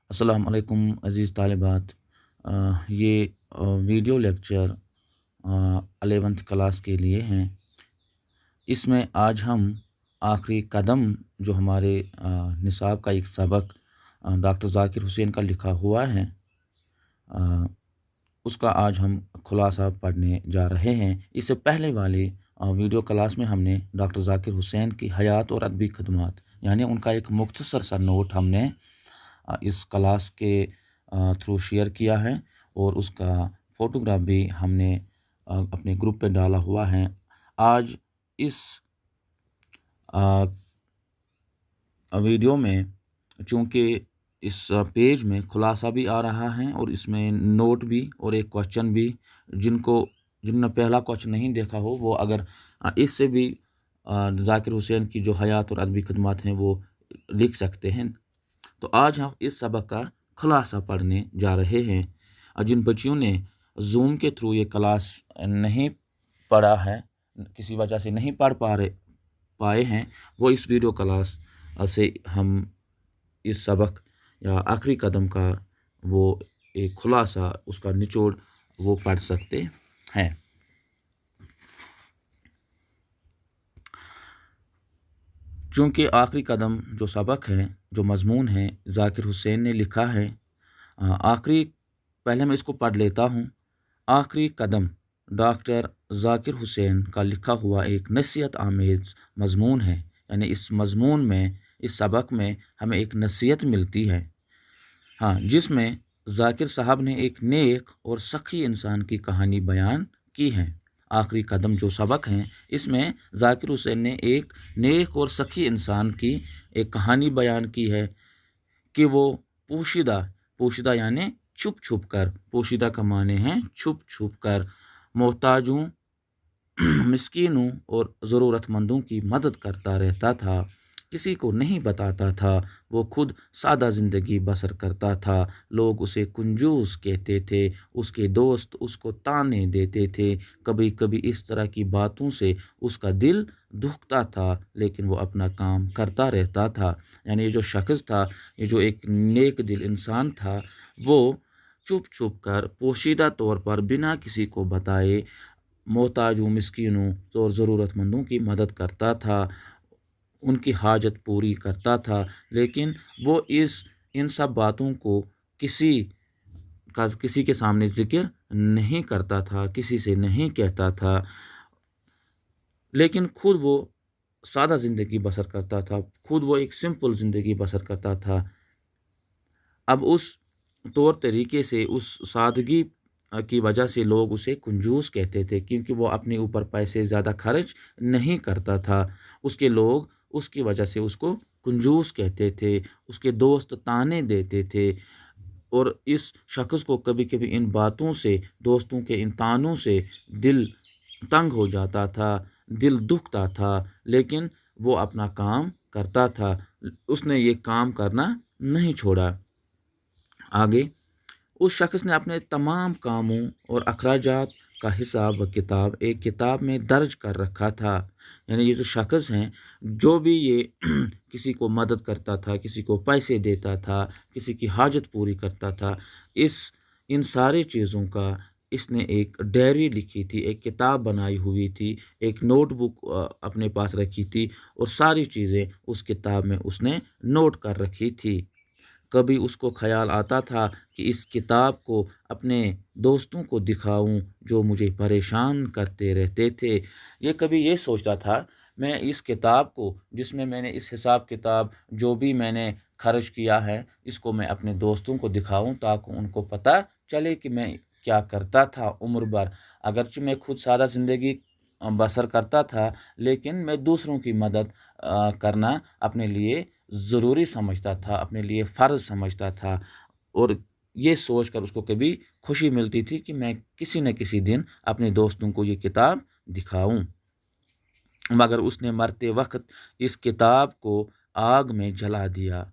अस्सलाम वालेकुम अज़ीज़ तालिबात। ये वीडियो लेक्चर 11th क्लास के लिए हैं। इसमें आज हम आखिरी कदम जो हमारे निसाब का एक सबक डॉक्टर ज़ाकिर हुसैन का लिखा हुआ है, अ, उसका आज हम खुलासा पढ़ने जा रहे हैं। इससे पहले वाले वीडियो क्लास में हमने डॉक्टर ज़ाकिर हुसैन की हयात और अदबी खदमात यानी उनका एक मुख्तसर सा नोट हमने इस क्लास के थ्रू शेयर किया है और उसका फ़ोटोग्राफ भी हमने अपने ग्रुप पे डाला हुआ है। आज इस अ, वीडियो में चूँकि इस पेज में खुलासा भी आ रहा है और इसमें नोट भी और एक क्वेश्चन भी, जिनने पहला क्वेश्चन नहीं देखा हो वो अगर इससे भी ज़ाकिर हुसैन की जो हयात और अदबी खदमात हैं वो लिख सकते हैं। तो आज हम इस सबक का खुलासा पढ़ने जा रहे हैं। जिन बच्चियों ने ज़ूम के थ्रू ये क्लास नहीं पढ़ा है, किसी वजह से नहीं पढ़ पाए हैं, वो इस वीडियो क्लास से हम इस सबक या आखिरी कदम का वो एक खुलासा, उसका निचोड़ वो पढ़ सकते हैं। चूँकि आखिरी कदम जो सबक है, जो मज़मून है, ज़ाकिर हुसैन ने लिखा है। आखिरी पहले मैं इसको पढ़ लेता हूँ। आखिरी कदम डॉक्टर ज़ाकिर हुसैन का लिखा हुआ एक नसीहत आमेज़ मज़मून है। यानी इस मज़मून में, इस सबक में हमें एक नसीहत मिलती है, जिसमें ज़ाकिर साहब ने एक नेक और सखी इंसान की कहानी बयान की है। आखिरी कदम जो सबक हैं, इसमें ज़ाकिर हुसैन ने एक नेक और सखी इंसान की एक कहानी बयान की है कि वो पोशीदा पोशीदा यानी छुप छुप कर, पोशीदा का माने हैं छुप छुप कर, मोहताजों मिस्कीनों और ज़रूरतमंदों की मदद करता रहता था। किसी को नहीं बताता था। वो खुद सादा ज़िंदगी बसर करता था। लोग उसे कंजूस कहते थे। उसके दोस्त उसको ताने देते थे। कभी कभी इस तरह की बातों से उसका दिल दुखता था, लेकिन वो अपना काम करता रहता था। यानी ये जो शख्स था, ये जो एक नेक दिल इंसान था, वो चुप छुप कर पोशीदा तौर पर बिना किसी को बताए मोहताजों, मिस्कीनों और ज़रूरतमंदों की मदद करता था, उनकी हाजत पूरी करता था। लेकिन वो इन सब बातों को किसी के सामने ज़िक्र नहीं करता था, किसी से नहीं कहता था, लेकिन खुद वो सादा ज़िंदगी बसर करता था, खुद वो एक सिंपल ज़िंदगी बसर करता था। अब उस तौर तरीके से, उस सादगी की वजह से लोग उसे कंजूस कहते थे, क्योंकि वो अपने ऊपर पैसे ज़्यादा खर्च नहीं करता था। उसके लोग उसकी वजह से उसको कंजूस कहते थे। उसके दोस्त ताने देते थे और इस शख्स को कभी-कभी इन बातों से, दोस्तों के इन तानों से दिल तंग हो जाता था, दिल दुखता था, लेकिन वो अपना काम करता था। उसने ये काम करना नहीं छोड़ा। आगे उस शख्स ने अपने तमाम कामों और अखराजात का हिसाब व किताब एक किताब में दर्ज कर रखा था। यानी ये जो शख्स हैं, जो भी ये किसी को मदद करता था, किसी को पैसे देता था, किसी की हाजत पूरी करता था, इस इन सारी चीज़ों का इसने एक डायरी लिखी थी, एक किताब बनाई हुई थी, एक नोटबुक अपने पास रखी थी और सारी चीज़ें उस किताब में उसने नोट कर रखी थी। कभी उसको ख़्याल आता था कि इस किताब को अपने दोस्तों को दिखाऊं, जो मुझे परेशान करते रहते थे। ये कभी ये सोचता था, मैं इस किताब को, जिसमें मैंने इस हिसाब किताब जो भी मैंने खर्च किया है, इसको मैं अपने दोस्तों को दिखाऊं, ताकि उनको पता चले कि मैं क्या करता था उम्र भर। अगरचे मैं खुद सादा ज़िंदगी बसर करता था, लेकिन मैं दूसरों की मदद करना अपने लिए ज़रूरी समझता था, अपने लिए फ़र्ज़ समझता था और ये सोचकर उसको कभी खुशी मिलती थी कि मैं किसी न किसी दिन अपने दोस्तों को ये किताब दिखाऊं। मगर उसने मरते वक़्त इस किताब को आग में जला दिया।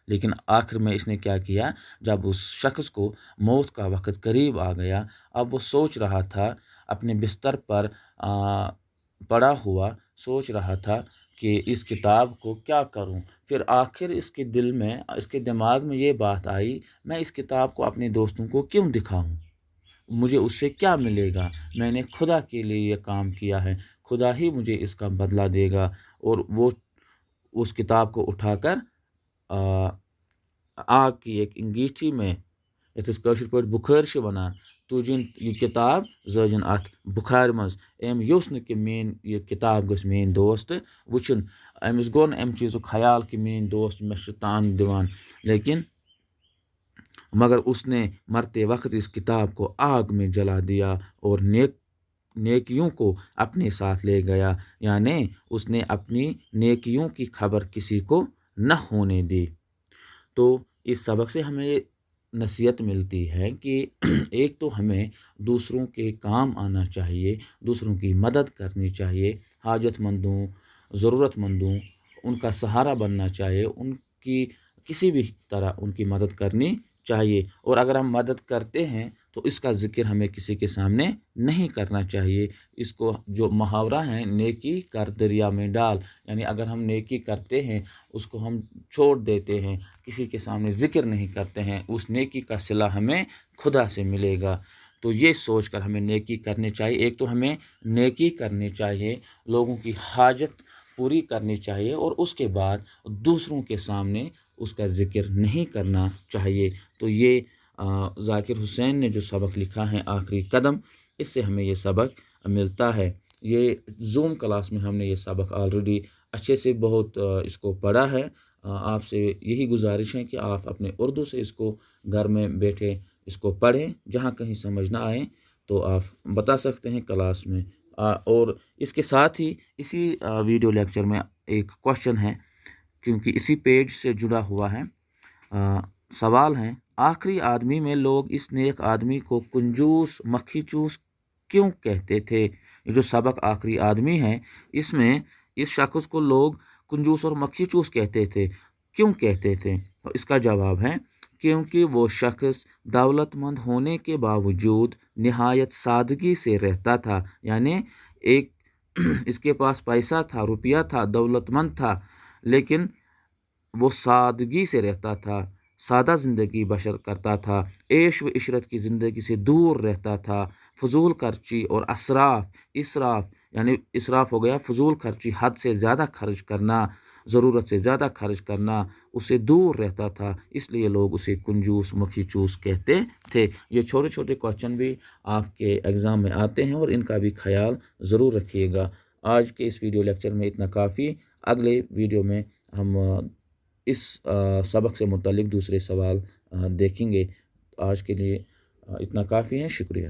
लेकिन आखिर में इसने क्या किया, जब उस शख्स को मौत का वक़्त करीब आ गया, अब वो सोच रहा था, अपने बिस्तर पर पड़ा हुआ सोच रहा था کہ اس کتاب کو کیا کروں۔ پھر آخر اس کے دل میں، اس کے دماغ میں یہ بات آئی، میں اس کتاب کو اپنے دوستوں کو کیوں دکھاؤں، مجھے اس سے کیا ملے گا، میں نے خدا کے لیے یہ کام کیا ہے، خدا ہی مجھے اس کا بدلہ دے گا۔ اور وہ اس کتاب کو اٹھا کر آگ کی ایک انگیٹھی میں، یتھ أسۍ کٲشِر پٲٹھۍ بُخٲرۍ چھِ وَنان، تُجِن یہِ کِتاب زٲجِن اَتھ بُخارِ منٛز۔ أمۍ یوٚژھ نہٕ کہِ میٛٲنۍ یہِ کِتاب گٔژھ میٛٲنۍ دوست وٕچھُن، أمِس گوٚو نہٕ اَمہِ چیٖزُک خیال کہ میٛٲنۍ دوست مےٚ چھِ تان دِوان، لیکن مگر اس نے مرتے وقت اس کتاب کو آگ میں جلا دیا اور نیکیوں کو اپنے ساتھ لے گیا، یعنی اس نے اپنی نیکیوں کی خبر کسی کو نہ ہونے دی۔ تو اس سبق سے ہمیں یہ نصیحت ملتی ہے کہ ایک تو ہمیں دوسروں کے کام آنا چاہیے، دوسروں کی مدد کرنی چاہیے، حاجت مندوں، ضرورت مندوں، ان کا سہارا بننا چاہیے، ان کی کسی بھی طرح ان کی مدد کرنی چاہیے۔ اور اگر ہم مدد کرتے ہیں تو اس کا ذکر ہمیں کسی کے سامنے نہیں کرنا چاہیے۔ اس کو جو محاورہ ہے نیکی کر دریا میں ڈال، یعنی اگر ہم نیکی کرتے ہیں اس کو ہم چھوڑ دیتے ہیں، کسی کے سامنے ذکر نہیں کرتے ہیں، اس نیکی کا صلہ ہمیں خدا سے ملے گا۔ تو یہ سوچ کر ہمیں نیکی کرنی چاہیے۔ ایک تو ہمیں نیکی کرنی چاہیے، لوگوں کی حاجت پوری کرنی چاہیے، اور اس کے بعد دوسروں کے سامنے اس کا ذکر نہیں کرنا چاہیے۔ تو یہ ذاکر حسین نے جو سبق لکھا ہے آخری قدم، اس سے ہمیں یہ سبق ملتا ہے۔ یہ زوم کلاس میں ہم نے یہ سبق آلریڈی اچھے سے بہت اس کو پڑھا ہے۔ آپ سے یہی گزارش ہے کہ آپ اپنے اردو سے اس کو گھر میں بیٹھے اس کو پڑھیں، جہاں کہیں سمجھ نہ آئے تو آپ بتا سکتے ہیں کلاس میں۔ اور اس کے ساتھ ہی اسی ویڈیو لیکچر میں ایک کوشچن ہے، کیونکہ اسی پیج سے جڑا ہوا ہے۔ سوال ہے، آخری آدمی میں لوگ اس نیک آدمی کو کنجوس مکھی چوس کیوں کہتے تھے؟ یہ جو سبق آخری آدمی ہے، اس میں اس شخص کو لوگ کنجوس اور مکھی چوس کہتے تھے، کیوں کہتے تھے؟ تو اس کا جواب ہے، کیونکہ وہ شخص دولت مند ہونے کے باوجود نہایت سادگی سے رہتا تھا، یعنی ایک اس کے پاس پیسہ تھا، روپیہ تھا، دولت مند تھا، لیکن وہ سادگی سے رہتا تھا، سادہ زندگی بسر کرتا تھا، عیش و عشرت کی زندگی سے دور رہتا تھا، فضول خرچی اور اسراف یعنی اسراف ہو گیا فضول خرچی، حد سے زیادہ خرچ کرنا، ضرورت سے زیادہ خرچ کرنا، اسے دور رہتا تھا، اس لیے لوگ اسے کنجوس مکھی چوس کہتے تھے۔ یہ چھوٹے چھوٹے کوسچن بھی آپ کے ایگزام میں آتے ہیں، اور ان کا بھی خیال ضرور رکھیے گا۔ آج کے اس ویڈیو لیکچر میں اتنا کافی، اگلے ویڈیو میں ہم اس سبق سے متعلق دوسرے سوال دیکھیں گے۔ آج کے لیے اتنا کافی ہے، شکریہ۔